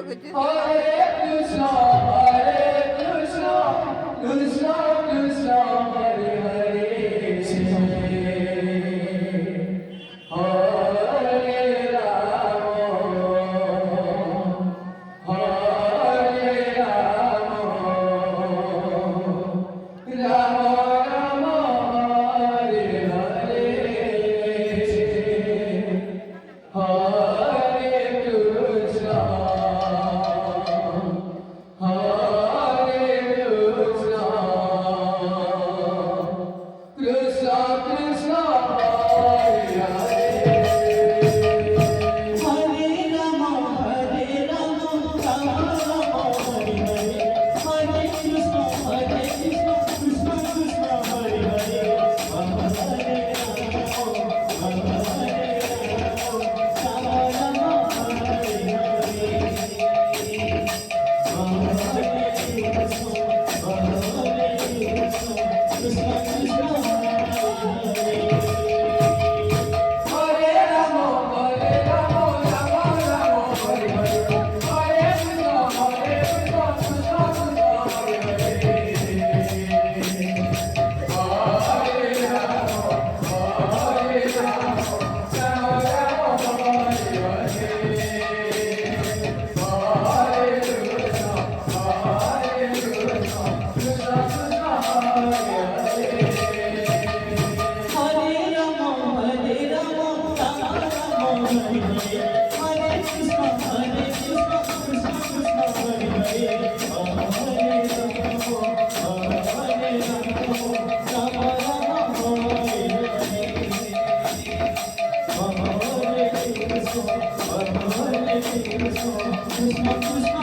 কিছু Hare Krishna, Hare Krishna, Krishna Krishna, Hare Hare, Hare Rama, Hare Rama, Rama Rama, Hare Hare, Hare Krishna, Hare Krishna, Krishna Krishna, Hare Hare. Hare Rama, Hare Rama, Rama Rama, Hare Hare. Hare Krishna, Krishna Krishna, Hare Hare. Rama Hare Rama, Rama Hare Rama, Rama Rama, Hare Hare. Rama Hare Krishna, Krishna Krishna, Hare Hare. Hare Rama, Hare Rama, Rama Rama, Hare Hare. Hare Krishna, Krishna Krishna, Hare Hare. Hare Rama, Hare Rama, Rama Rama, Hare Hare. Hare Krishna, Krishna Krishna, Hare Hare. Hare Rama, Hare Rama, Rama Rama, Hare Hare. Hare Krishna, Krishna Krishna, Hare Hare. Rama Hare Rama, Rama Hare Rama, Rama Rama, Hare Hare. Rama Hare Krishna, Krishna Krishna,